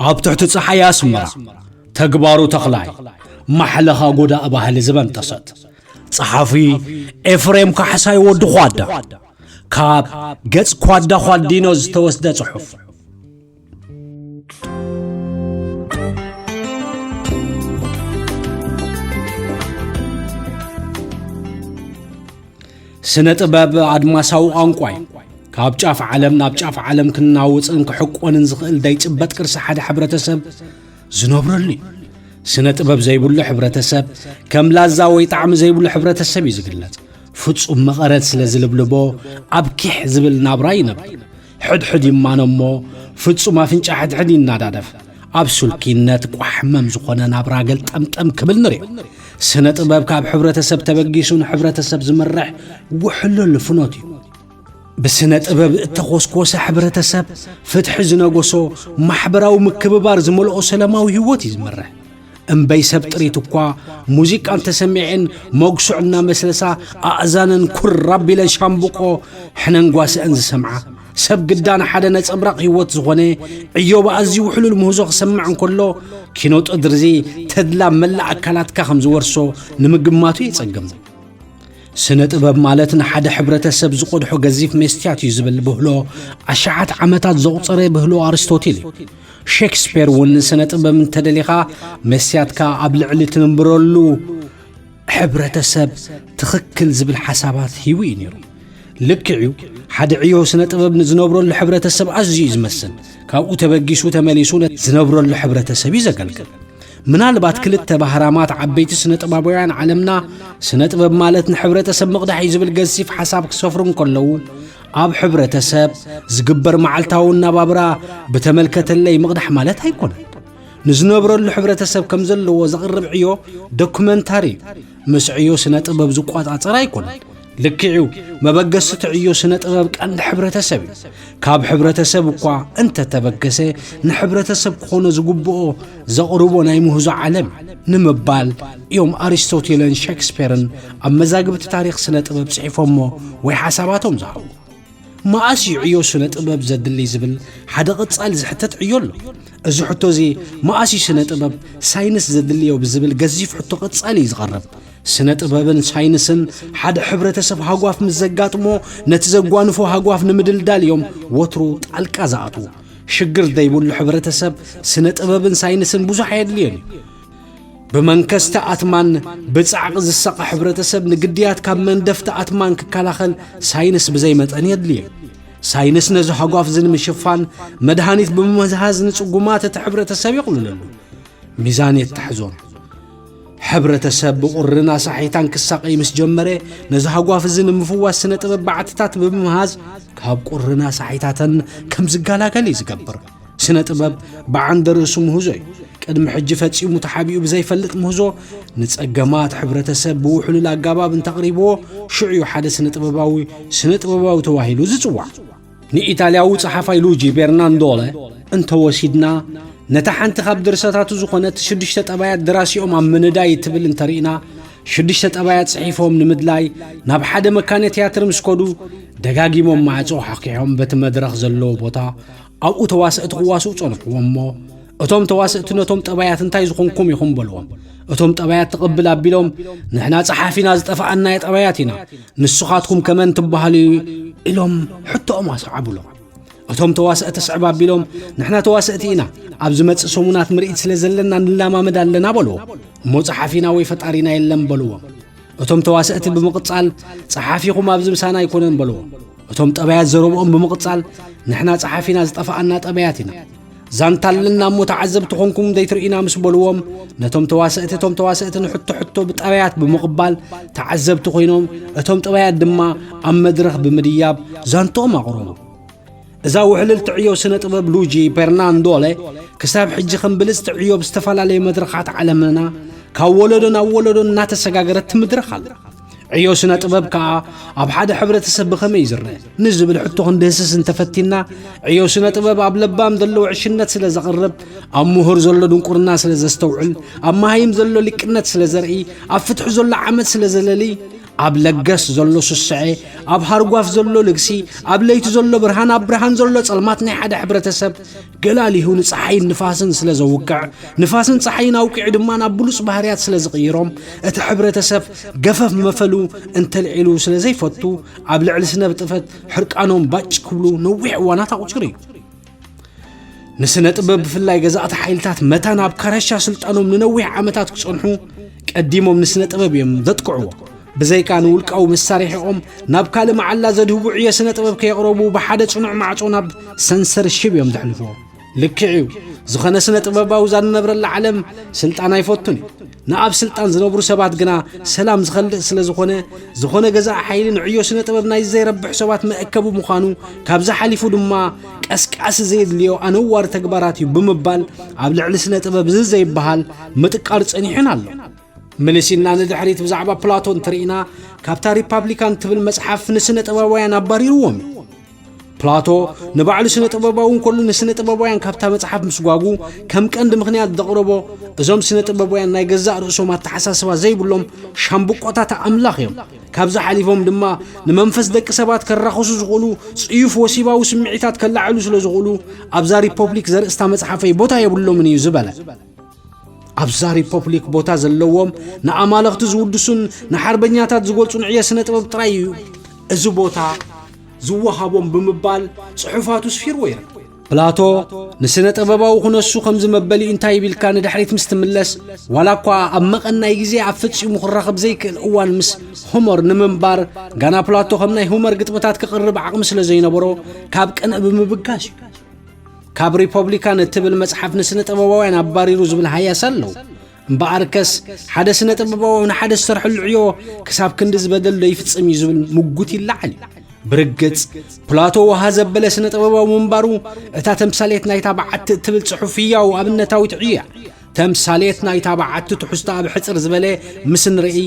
أبتحت صحيا اسمرا تقبارو تخلاي محلها قودا أباهل زبان تصد صحافي إفريم كحساي ودو خوادا كاب قدس خوادا خوادينوز توسدا صحف سنة باب عدماساو قانقواي كاب جاف عالم ناب جاف عالم كنا وصن كحقون نزخل دايت بات كرس حد حبرتسب زنوبرلي سنة باب زيبول حبرتسب كم لازا ويطعم زيبول حبرتسب يزقلات فتصم مقرات سلازلبلبو ابكح زبل نابراي نبر حد حد يمانمو فتصم ما فينش حد حد ينادادف ابسول كينات قحمم زخونه نابرا قلطمطم كبل نري سنة باب كاب حبرتسب تبقيسون حبرتسب زمرح وحلل فنوتي بسنة باب التخوسكوس حبرتسب فتح زناقوسو محبراو مكببار زملقو سلاماو هيوتي زمرح انبي سب طريتكوا موزيك انت سمعين موقسعنا مسلسا اعزانن كل ربي لشامبقو حننقواس انز سمعه سب قدان حدا نصبرق هيوت زغونه عيوب ازيو حلول مهزوق سمعن كله كينوت ادرزي تدلا ملا اكلاتكا خمز ورسو نمغماتو يصقم سنة باب مالتنا حدا حبرتسب زقدحو غزيف مستيات يزبل بهلو اشعات عمتات زوصري بهلو ارسطوتيلي شكسبير ون سنة باب من تدليخا مستياتكا ابل علي تنبرلو حبرتسب تخكل زبل حسابات هيوي نيرو لكعيو حد عيو سنة باب نزنبرو الحبرتسب عزيز مسن كاو تبقيسو تماليسو زنبرو الحبرتسب يزقلقل من البات كل التبهرامات عبيت سنة بابويان علمنا سنة باب مالتنا حبرتسب مقدح يزبل قزيف حسابك سفرون كلو اب حبرتسب زقبر معلتاونا بابرا بتملكة اللي مقدح مالت هيكون نزنبرو الحبرتسب كمزلو وزغرب عيو دوكومنتاري مس عيو سنة باب زقوات عطر هيكون لكعيو ما بقست عيو سنة باب كأن حبرتسب كاب حبرتسب وقع انت تبقسي نحبرتسب خونه زقبو زغربو نايمو هزو عالم نمبال يوم أرسطوتيلن شكسبيرن أما زاقبت تاريخ سنة باب صحيفهم ويحاسباتهم زعو ما أسي عيو سنة باب زد اللي زبل حدا قصال زحتت عيولو ازو حتو زي ما أسي سنة باب ساينس زد اللي وبزبل قزيف حتو قصالي يزغرب سنة بابن ساينسن حدا حبرتسب هاقواف مزقاتمو نتزقوانفو هاقواف نمدل دال يوم وطرو تعلقا زعطو شقر دايبون لحبرتسب سنة بابن ساينسن بوزو حياد ليني بمنكست أتمان بتصعق زساق حبرتسب نقديات كاب من دفت أتمان ككالاخل ساينس بزيمت أن يدليه ساينس نزو هاقواف زن مشفان مدهانيت بمزهاز نتقومات تحبرتسب يقولون له ميزانية تحزون حبرتسب بقرنا صحيتان كساقي مس جمره نزها قوافزن مفواس سنة ببعتتات بمهاز كاب قرنا صحيتاتن كم زقالاقل يزقبر سنة باب بعندر رسوم هزوي قدم حجفت سيو متحابيو بزي فلت مهزو نتسقمات حبرتسب بوحلو لاقاباب تقريبو شعيو حدا سنة بباوي تواهيلو زتوع ني إيطالياو صحافي لوجي برناندولي انت وسيدنا نتحنت خاب درساتاتو زخونت شدشت أبايات دراسيهم عم منداي تبل انترينا شدشت أبايات صحيفهم نمدلاي ناب حدا مكان تياتر مسكودو دقاقيمهم معصو حقيهم بتمدرخ زلو بوتا أو تواسقت غواسو صنقوهم مو أتوم تواسقت نتوم تبايات انتاي زخونكم يخون بلوهم أتوم تبايات تقبل أبيلهم نحنا صحافينا زتفقنا يتباياتنا نسخاتكم كمان تبهالي إلهم حتى أما صعبوا لهم أتوم تواسقت صعبا بيلهم نحنا تواسقتينا أبزمت سومونات مرئيت سلزلنا نلاما مدالنا بلو مو صحافينا ويفتارينا يلم بلو أتوم تواسقت بمقصال صحافيكم أبزم سانا يكونن بلو أتوم تبايات زروبهم بمقصال نحنا صحافينا زتفقنا تباياتنا زانتالنا متعذب تخونكم ديترئينا مسبلوهم نتوم تواسقت حتو بطبيعات بمقبال تعذب تخينهم أتوم طبيعات دما أم مدرخ بمدياب زانتو مغروم إذا وحلل تعيو سنة باب لوجي برناندولي كساب حجي خنبلز تعيو باستفالالي مدرخات عالمنا كاولدون ناتسقاقرت مدرخال عيو سنة باب كا أب حدا حبرتسب بخميزر نزب الحتو خندسس انتفتينا عيو سنة باب أب لبام دلو عشنات سلا زغرب أم مهر زلو دون قرنا سلا زستوعل أم هايم زلو لكنات سلا زرعي أب فتح زلو عمد سلا زلالي ኣብ ለገስ ዘሎ ስስዐ ኣብ ሃርጓፍ ዘሎ ልግሲ ኣብ ለይቲ ዘሎ ብርሃን ኣብ ብርሃን ዘሎ ጸልማት ናይ ሓደ ሕብረተሰብ ገላሊሁ ንፀሓይን ንፋስን ስለ ዘውቅዕ ንፋስን ፀሓይን ኣውቂዕ ድማ ናብ ብሉጽ ባህርያት ስለ ዝቕይሮም እቲ ሕብረተሰብ ገፈፍ መፈሉ እንተልዒሉ ስለ ዘይፈቱ ኣብ ልዕሊ ስነ ጥበብ ሕርቃኖም ባጭ ክብሉ ነዊሕ እዋናት ኣቁፅር እዩ ንስነ ጥበብ ብፍላይ ገዛእቲ ሓይልታት መታ ናብ ካረሻ ስልጣኖም ንነዊሕ ዓመታት ክጸንሑ ቀዲሞም ንስነ ጥበብ እዮም ዘጥቅዕዎ ብዘይካ ንውልቃዊ መሳርሒኦም ናብ ካልእ መዓላ ዘድህቡ ዕዮ ስነ ጥበብ ከየቕረቡ ብሓደ ጽኑዕ ማዕጾ ናብ ሰንሰርሺፕ እዮም ዘሕልፍዎ ልክዕዩ ዝኾነ ስነ ጥበባዊ ዝነበረላ ዓለም ስልጣን ኣይፈቱን ንኣብ ስልጣን ዝነብሩ ሰባት ግና ሰላም ዝኸልእ ስለ ዝኾነ ገዛእ ሓይልን ዕዮ ስነ ጥበብ ናይ ዘይረብሕ ሰባት መእከቡ ምዃኑ ካብዛ ሓሊፉ ድማ ቀስቃስ ዘይድልዮ ኣነዋር ተግባራት እዩ ብምባል ኣብ ልዕሊ ስነ ጥበብ ዘይበሃል ምጥቃር ጸኒሕን ኣሎ ምልሲና ንድሕሪት ብዛዕባ ፕላቶን ትርኢና ካብታ ሪፐብሊካን ትብል መጽሓፍ ንስነ ጥበባውያን ኣባሪርዎም ፕላቶ ንባዕሉ ስነ ጥበባውን ኩሉ ንስነ ጥበባውያን ካብታ መጽሓፍ ምስጓጉ ከም ቀንዲ ምኽንያት ዘቕርቦ እዞም ስነ ጥበባውያን ናይ ገዛእ ርእሶም ኣተሓሳስባ ዘይብሎም ሻምብቆታት ኣምላኽ እዮም ካብዛ ሓሊፎም ድማ ንመንፈስ ደቂ ሰባት ከራኸሱ ዝኽእሉ ጽዩፍ ወሲባዊ ስምዒታት ከላዕሉ ስለ ዝኽእሉ ኣብዛ ሪፐብሊክ ዘርእስታ መጽሓፈይ ቦታ የብሎምን እዩ ዝበለ ኣብዛ ሪፐብሊክ ቦታ ዘለዎም ንኣማለኽቲ ዝውድሱን ንሓርበኛታት ዝገልጹን ዕዮ ስነ ጥበብ ጥራይ እዩ እዚ ቦታ ዝወሃቦም ብምባል ጽሑፋቱ ስፊርዎ ይርከብ ፕላቶ ንስነ ጥበባዊ ኩነሱ ከም ዝመበሊ እንታይ ይብልካ ንድሕሪት ምስ ትምለስ ዋላ እኳ ኣብ መቐናይ ግዜ ኣብ ፍጺሙ ክራኸብ ዘይክእል እዋን ምስ ሆመር ንምንባር ጋና ፕላቶ ከም ናይ ሆመር ግጥምታት ክቕርብ ዓቕሚ ስለ ዘይነበሮ ካብ ቀንዕ ብምብጋስ እዩ ካብ ሪፐብሊካን እትብል መጽሓፍ ንስነ ጥበባውያን ኣባሪሩ ዝብል ሃያስ ኣለዉ እምበኣርከስ ሓደ ስነ ጥበባዊ ንሓደ ዝሰርሐሉ ዕዮ ክሳብ ክንዲ ዝበደል ዶ ይፍጽም እዩ ዝብል ምጉት ይለዓል ብርግጽ ፕላቶ ውሃ ዘበለ ስነ ጥበባዊ ምንባሩ እታ ተምሳሌት ናይታ በዓቲ እትብል ጽሑፍ ህያው ኣብነታዊት ዕዮ ተምሳሌት ናይታ በዓቲ ትሕዝቶ ኣብ ሕፅር ዝበለ ምስ ንርኢ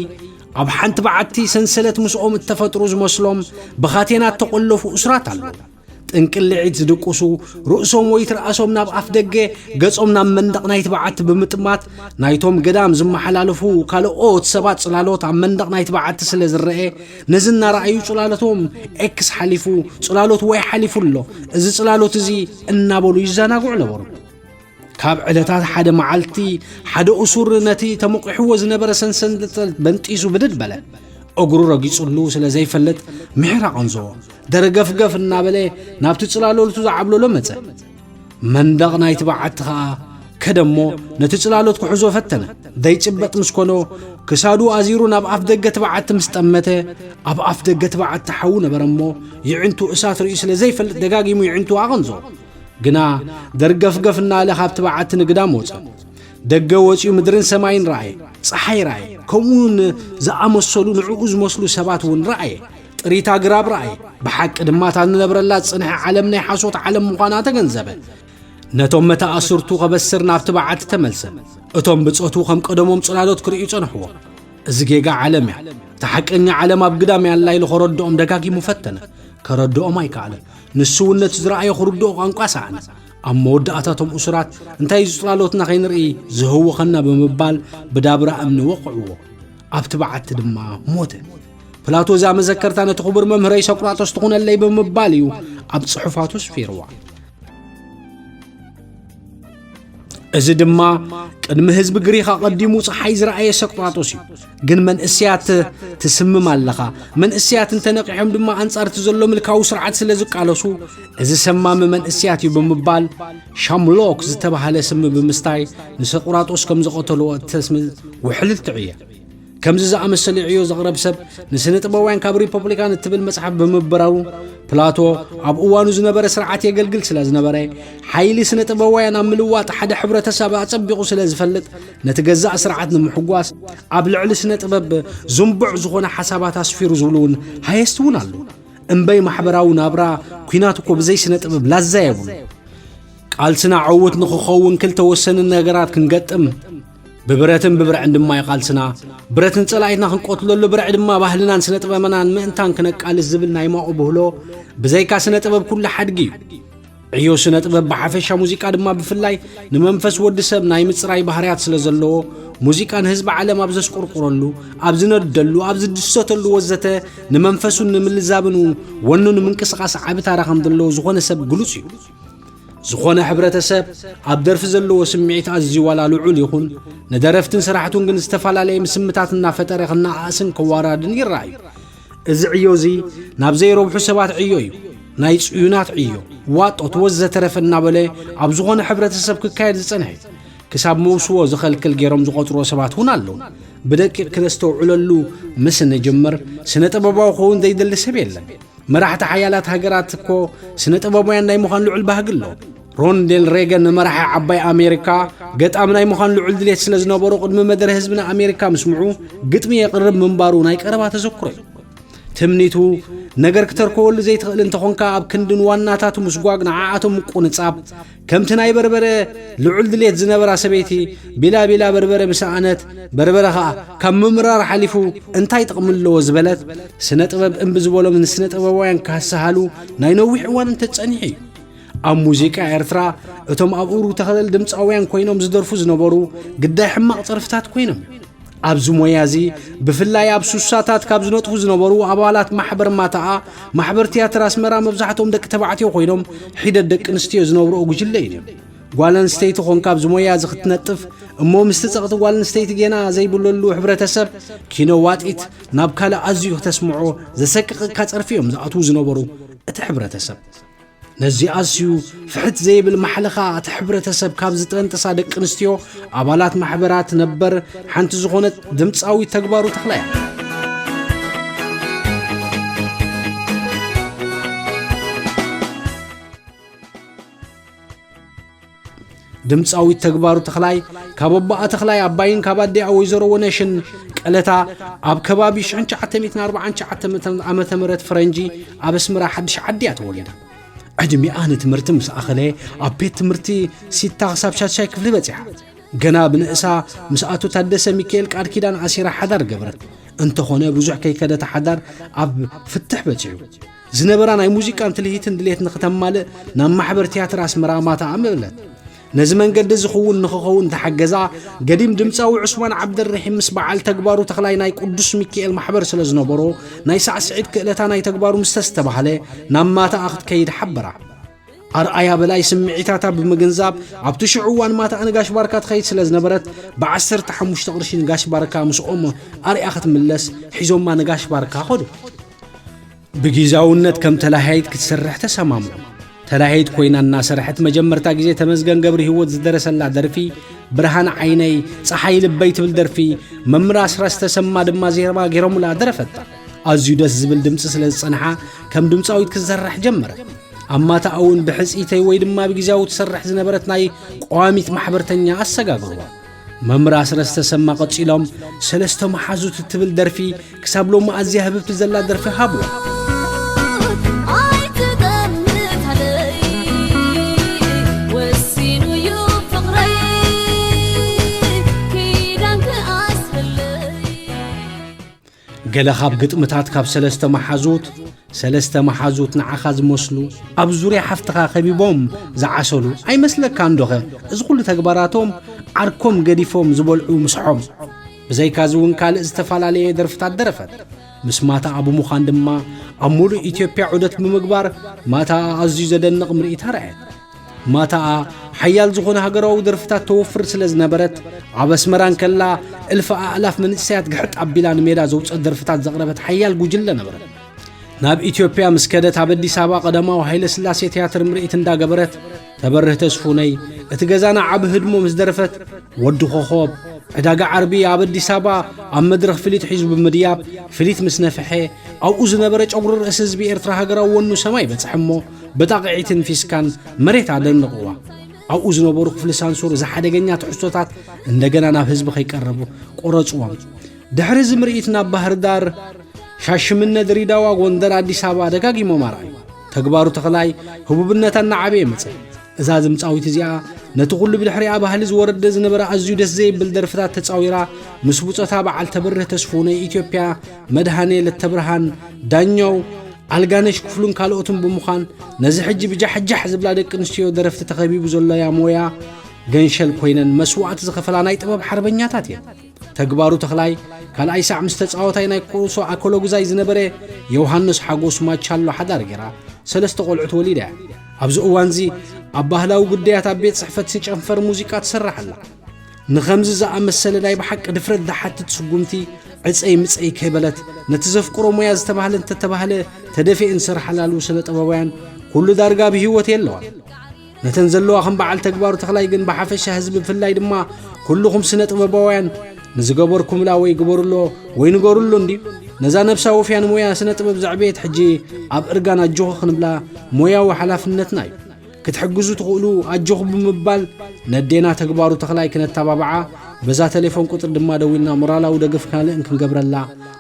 ኣብ ሓንቲ በዓቲ ሰንሰለት ምስኦም እተፈጥሩ ዝመስሎም ብኻቴናት ተቆለፉ እስራት ኣለዉ ጥንቅልዒት ዝድቁሱ ርእሶም ወይ ትርኣሶም ናብ ኣፍ ደገ ገጾም ናብ መንደቕ ናይቲ በዓቲ ብምጥማት ናይቶም ገዳም ዝመሓላለፉ ካልኦት ሰባት ጽላሎት ኣብ መንደቕ ናይቲ በዓቲ ስለ ዝረአ ነዚ እናረኣዩ ጽላሎቶም ኤክስ ሓሊፉ ጽላሎት ወይ ሓሊፉ ኣሎ እዚ ጽላሎት እዚ እናበሉ ይዘናግዑ ነበሩ ካብ ዕለታት ሓደ መዓልቲ ሓደ እሱር ነቲ ተመቂሕዎ ዝነበረ ሰንሰለት በንጢሱ ብድድ በለ እግሩ ረጊጹሉ ስለ ዘይፈለጥ ምሕራ ቀንዞ ደረገፍገፍ እናበለ ናብቲ ጽላሎቱ ዝዓብለሎ መጸ መንደቕ ናይቲ በዓቲ ኸኣ ከደሞ ነቲ ጽላሎት ክሕዞ ፈተነ ደይጭበጥ ምስ ኮኖ ክሳዱ ኣዚሩ ናብ ኣፍ ደገ ትበዓቲ ምስ ጠመተ ኣብ ኣፍ ደገ ትበዓቲ ሓው ነበረ እሞ ይዕንቱ እሳት ርእዩ ስለ ዘይፈልጥ ደጋጊሙ ይዕንቱ ኣቐንዞ ግና ደርገፍገፍ እናበለ ካብቲ በዓቲ ንግዳም ወፀ ደገ ወፂኡ ምድርን ሰማይን ረአየ ፀሓይ ረአየ ከምኡውን ዝኣመሰሉ ንዕኡ ዝመስሉ ሰባት እውን ረአየ ጥሪት ኣግራብ ረአየ ብሓቂ ድማ እታ ንነብረላ ጽንሐ ዓለም ናይ ሓሶት ዓለም ምዃና ተገንዘበ ነቶም መተኣስርቱ ኸበስር ናብቲ በዓቲ ተመልሰ እቶም ብጾቱ ከም ቀደሞም ጽላሎት ክርእዩ ጸንሕዎ እዚ ጌጋ ዓለም እያ እቲ ሓቀኛ ዓለም ኣብ ግዳም ያላ ኢሉ ኸረድኦም ደጋጊሙ ፈተነ ከረድኦም ኣይከኣለን ንስውነት ዝረአዮ ክርድኦ ቋንቋ ሰኣነ ኣብ መወዳእታቶም እሱራት እንታይ ጽላሎትና ኸይንርኢ ዝህውኸና ብምባል ብዳብራ እምኒ ወቕዕዎ ኣብቲ በዓቲ ድማ ሞተ ፕላቶ እዛ መዘከርታ ነቲ ክቡር መምህረይ ሶቅራጦስ ትኹነለይ ብምባል እዩ ኣብ ጽሑፋቱ ስፊርዋ እዚ ድማ ቅድሚ ህዝቢ ግሪኽ ቀዲሙ ፀሓይ ዝረአየ ሶቅራጦስ እዩ ግን መንእስያት ትስምም ኣለኻ መንእስያት እንተነቂሖም ድማ አንጻርቲ ዘሎ ምልካዊ ስርዓት ስለ ዝቃለሱ እዚ ሰማሚ መንእስያት እዩ ብምባል ሻምሎክ ዝተባሃለ ስም ብምስታይ ንሶቅራጦስ ከም ዝቐተልዎ ተስሚ ውሕልልቲ ዕየ ከምዚ ዝኣመሰለ ዕዮ ዘቕረብ ሰብ ንስነ ጥበባውያን ካብ ሪፐብሊካን እትብል መጽሓፍ ብምብራሩ ፕላቶ ኣብ እዋኑ ዝነበረ ስርዓት የገልግል ስለ ዝነበረ ሓይሊ ስነ ጥበባውያን ኣብ ምልዋጥ ሓደ ሕብረተሰብ ኣጸቢቑ ስለ ዝፈልጥ ነቲ ገዛእ ስርዓት ንምሕጓስ ኣብ ልዕሊ ስነ ጥበብ ዝንቡዕ ዝኾነ ሓሳባት ኣስፊሩ ዝብሉውን ሃየስቲ እውን ኣለዉ እምበይ ማሕበራዊ ናብራ ኩናት እኮ ብዘይ ስነ ጥበብ ላዛ የብሉ ቃልስና ዓውት ንኽኸውን ክልተ ወሰኒ ነገራት ክንገጥም ببرتن ببرع عندما يقالسنا برتن صلايتنا خنقتلو برع عندما ባህልናን ስነ ጥበብናን ምእንታን ከነቃል ዝብል ናይ ማኦ በህሎ በዘይካ ስነ ጥበብ ኩሉ ሓድጊ ዕዮ ስነ ጥበብ በሓፈሻ ሙዚቃ ድማ ብፍላይ ንመንፈስ ወዲ ሰብ ናይ ምጽራይ ባህርያት ስለ ዘለዎ ሙዚቃን ህዝብ ዓለም ኣብ ዘስቆርቆረሉ ኣብ ዝነደሉ ኣብ ዝድሰተሉ ወዘተ ንመንፈሱን ንምልዛብን ወኑን ምንቅስቃስ ዓቢ ታሪኽ ከም ዘለዎ ዝኾነ ሰብ ግሉጽ እዩ ዝኾነ ሕብረተሰብ ኣብ ደርፊ ዘለዎ ስምዒት ኣዝዩ ዋላ ልዑል ይኹን ንደረፍትን ስራሕቱን ግን ዝተፈላለየ ምስምታት እናፈጠረ ክናኣስን ክዋራድን ይረኣዩ እዚ ዕዮ እዚ ናብ ዘይረብሑ ሰባት ዕዮ እዩ ናይ ጽዩናት ዕዮ ዋጦት ወዘተረፈ እናበለ ኣብ ዝኾነ ሕብረተሰብ ክካየድ ዝጸንሐ ክሳብ መውስዎ ዝኸልክል ገይሮም ዝቆጥሮ ሰባት እውን ኣለዉ ብደቂቕ ክነስተውዕለሉ ምስ ንጅምር ስነ ጥበባዊ ክኸውን ዘይደሊ ሰብ የለን መራሕቲ ሓያላት ሃገራት እኮ ስነ ጥበባውያን ናይ ምዃን ልዑል ባህጊ ኣሎ ሮናልድ ሬገን መራሒ ዓባይ ኣሜሪካ ገጣም ናይ ምዃን ልዑል ድሌት ስለ ዝነበሩ ቅድሚ መደረ ህዝብና ኣሜሪካ ምስምዑ ግጥሚ የቕርብ ምንባሩ ናይ ቀረባ ተዘክሮ እዩ ትምኒቱ ነገር ክተርከወሉ ዘይትኽእል እንተኾንካ ኣብ ክንድን ዋናታቱ ምስጓግ ንዓኣቶም ቁንጻብ ከምቲ ናይ በርበረ ልዑል ድሌት ዝነበራ ሰበይቲ ቢላ በርበረ ምስኣነት በርበረ ኸዓ ካብ ምምራር ሓሊፉ እንታይ ጥቕሚ ኣለዎ ዝበለት ስነ ጥበብ እምቢ ዝበሎም ንስነ ጥበባውያን ካሰሃሉ ናይ ነዊሕ እዋን እንተጸኒሐ እዩ ኣብ ሙዚቃ ኤርትራ እቶም ኣብ ኡሩ ተኸለል ድምፃውያን ኮይኖም ዝደርፉ ዝነበሩ ግዳይ ሕማቕ ፀርፍታት ኮይኖም ኣብዚ ሞያ እዚ ብፍላይ ኣብ ሱሳታት ካብ ዝነጥፉ ዝነበሩ ኣባላት ማሕበር ማታኣ ማሕበር ቲያትር ኣስመራ መብዛሕትኦም ደቂ ተባዕትዮ ኮይኖም ሒደት ደቂ ኣንስትዮ ዝነብሩ ጉጅለ እዮም ጓል ኣንስተይቲ ኾንካ ኣብዚ ሞያ እዚ ክትነጥፍ እሞ ምስቲ ፀቕቲ ጓል ኣንስተይቲ ጌና ዘይብለሉ ሕብረተሰብ ኪኖ ዋጢት ናብ ካልእ ኣዝዩ ክተስምዖ ዘሰቅቕካ ፀርፊ እዮም ዝኣትዉ ዝነበሩ እቲ ሕብረተሰብ ነዚ ኣዝዩ ፍሕት ዘይብል ማሕለኻ እቲ ሕብረተሰብ ካብ ዝጠንጥሳ ደቂ ኣንስትዮ ኣባላት ማሕበራት ነበር ሓንቲ ዝኾነት ድምፃዊ ተግባሩ ተኽላይ ድምፃዊ ተግባሩ ተኽላይ ካብ ኣባኣ ተኽላይ ኣባይን ካብ ኣዴኣ ወይዘሮ ወነሽን ቀለታ ኣብ ከባቢ 1949 ዓመተ ምህረት ፈረንጂ ኣብ ኣስመራ ሓድሽ ዓዲያ ተወሊዳ ዕድሚኣ ንትምህርቲ ምስ ኣኸለ ኣብ ቤት ትምህርቲ ሲታ ክሳብ ሻድሻይ ክፍሊ በፂሓ ገና ብንእሳ ምስ ኣቶ ታደሰ ሚካኤል ቃል ኪዳን ኣሲራ ሓዳር ገበረት እንተኾነ ብዙሕ ከይከደታ ሓዳር ኣብ ፍትሕ በፂሑ ዝነበራ ናይ ሙዚቃን ትልሂትን ድሌት ንኽተማልእ ናብ ማሕበር ቲያትር ኣስመራ ማታ ኣመብለት ነዚ መንገዲ ዝኸውን ንኽኸውን ተሓገዛ ገዲም ድምፃዊ ዑስማን ዓብደልረሒም ምስ በዓል ተግባሩ ተኽላይ ናይ ቅዱስ ሚካኤል ማሕበር ስለ ዝነበሮ ናይ ሳዕስዒት ክእለታ ናይ ተግባሩ ምስ ተስተባሃለ ናብ ማታ ክትከይድ ሓበራ ኣርኣያ በላይ ስምዒታታ ብምግንዛብ ኣብቲ ሽዑ እዋን ማታ ንጋሽ ባርካ ትኸይድ ስለ ዝነበረት ብ15 ቅርሺ ንጋሽ ባርካ ምስኦም ኣርያ ክትምለስ ሒዞማ ንጋሽ ባርካ ኸዱ ብጊዜያውነት ከም ተላሃይት ክትሰርሕ ተሰማምዑ ተላሃይት ኮይና እናሰርሐት መጀመርታ ግዜ ተመዝገን ገብሪ ህይወት ዝደረሰላ ደርፊ ብርሃን ዓይነይ ፀሓይ ልበይ ትብል ደርፊ መምራ ስራስ ተሰማ ድማ ዜማ ገይሮሙላ ደረፈታ ኣዝዩ ደስ ዝብል ድምፂ ስለ ዝጸንሓ ከም ድምፃዊት ክሰርሕ ጀመረ ኣማታ እውን ብሕፂተይ ወይ ድማ ብጊዜያዊ ትሰርሕ ዝነበረት ናይ ቋሚት ማሕበርተኛ ኣሰጋግርዋ መምራ ስራስ ተሰማ ቀፂሎም ሰለስተ መሓዙት ትብል ደርፊ ክሳብ ሎማ ኣዝያ ህብብቲ ዘላ ደርፊ ሃብዋ ገለ ካብ ግጥምታት ካብ ሰለስተ መሓዙት ንዓኻ ዝመስሉ ኣብ ዙርያ ሓፍትኻ ከቢቦም ዝዓሰሉ ኣይመስለካ እንዶኸ እዚ ኩሉ ተግባራቶም ዓርኮም ገዲፎም ዝበልዑ ምስሖም ብዘይካዚ እውን ካልእ ዝተፈላለየ ደርፍታት ደረፈት ምስ ማታ ኣብ ምዃን ድማ ኣብ ሙሉእ ኢትዮጵያ ዑደት ብምግባር ማታ ኣዝዩ ዘደንቕ ምርኢት ረአየት ማታ ሓያል ዝኾነ ሃገራዊ ደርፍታት ተወፍር ስለ ዝነበረት ኣብ ኣስመራን ከላ እልፍ ኣእላፍ መንእሰያት ግሕጥ ኣቢላ ንሜዳ ዘውፅእ ደርፍታት ዘቕረበት ሓያል ጉጅለ ነበረት ናብ ኢትዮጵያ ምስ ከደት ኣብ ኣዲስ ኣበባ ቀዳማዊ ሃይለ ስላሴ ቲያትር ምርኢት እንዳገበረት ተበርህ ተስፉነይ እቲ ገዛና ዓብ ህድሞ ምስ ደረፈት ወዲ ኮኸብ ዕዳጋ ዓርቢ ኣብ ኣዲስ ኣበባ ኣብ መድረኽ ፍሊት ሒዙ ብምድያብ ፍሊት ምስ ነፍሐ ኣብኡ ዝነበረ ጨጉሪ ርእሲ ህዝቢ ኤርትራ ሃገራዊ ወኑ ሰማይ በፅሐሞ በጣቕዒትን ፊስካን መሬት ኣደንቕዋ ኣብኡ ዝነበሩ ክፍሊ ሳንሱር ዝሓደገኛ ትሕዝቶታት እንደገና ናብ ህዝቢ ከይቀረቡ ቆረፅዎም ድሕሪ እዚ ምርኢት ናብ ባህር ዳር ሻሽምነ ድሬዳዋ ጎንደር ኣዲስ ኣበባ ደጋጊሞም ኣርኣዩ ተግባሩ ተኽላይ ህቡብነታ እናዓበየ መፀ እዛ ድምፃዊት እዚኣ ነቲ ኩሉ ብድሕሪኣ ባህሊ ዝወረደ ዝነበረ ኣዝዩ ደስ ዘይብል ደርፍታት ተፃዊራ ምስ ብፆታ በዓል ተበርህ ተስፉ ናይ ኢትዮጵያ መድሃኔ ለተብርሃን ዳኛው ኣልጋነሽ ክፍሉን ካልኦትን ብምዃን ነዚ ሕጂ ብጃሕጃሕ ዝብላ ደቂ ኣንስትዮ ደረፍቲ ተኸቢቡ ዘሎያ ሞያ ገንሸል ኮይነን መስዋዕት ዝኸፈላ ናይ ጥበብ ሓርበኛታት እየን ተግባሩ ተኽላይ ካልኣይ ሳዕ ምስ ተጻወታይ ናይ ቁርሶ ኣኮሎግዛይ ዝነበረ ዮሃንስ ሓጎስ ማቻሎ ሓዳር ጌራ ሰለስተ ቆልዑት ወሊዳ ኣብዚ እዋንዚ ኣብ ባህላዊ ጉዳያት ኣብ ቤት ጽሕፈት ሲጨንፈር ሙዚቃ ትሰርሕ ኣላ ንኸምዚ ዝኣመሰለ ናይ ብሓቂ ድፍረት ዝሓትት ስጉምቲ ዕፀይ ምፀይ ከይበለት ነቲ ዘፍቅሮ ሞያ ዝተባህለ እንተተባህለ ተደፊእን ስርሓላሉ ስነ ጥበባውያን ኩሉ ዳርጋ ብህይወት የለዋን ነተን ዘለዋ ከም በዓል ተግባሩ ተኽላይ ግን ብሓፈሻ ህዝቢ ብፍላይ ድማ ኩልኹም ስነ ጥበባውያን ንዝገበርኩምላ ወይ ግበሩሎ ወይ ንገሩሎ እንዲ ነዛ ነብሳ ወፍያን ሞያ ስነ ጥበብ ዘዕቤት ሕጂ ኣብ እርጋን ኣጆኹ ክንብላ ሞያዊ ሓላፍነትና እዩ ክትሕግዙ ትኽእሉ ኣጆኹ ብምባል ነዴና ተግባሩ ተኽላይ ክነተባብዓ በዛ ቴሌፎን ቁጥር ድማ ደዊልና ሞራላዊ ደገፍ ካልእን ክንገብረላ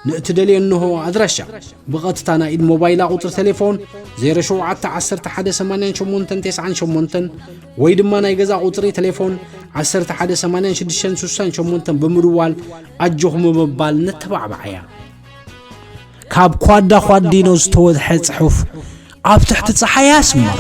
ንእቲ ደልዮ እንሆ ኣድራሻ ብቐጥታ ናይ ኢድ ሞባይላ ቁጥር ቴሌፎን 0711889898 ወይ ድማ ናይ ገዛ ቁጥሪ ቴሌፎን 118668 ብምድዋል ኣጆኹ ብምባል ነተባብዓያ ካብ ኳዳ ኳዲኖ ዝተወድሐ ጽሑፍ ኣብ ትሕቲ ፀሓይ ኣስመራ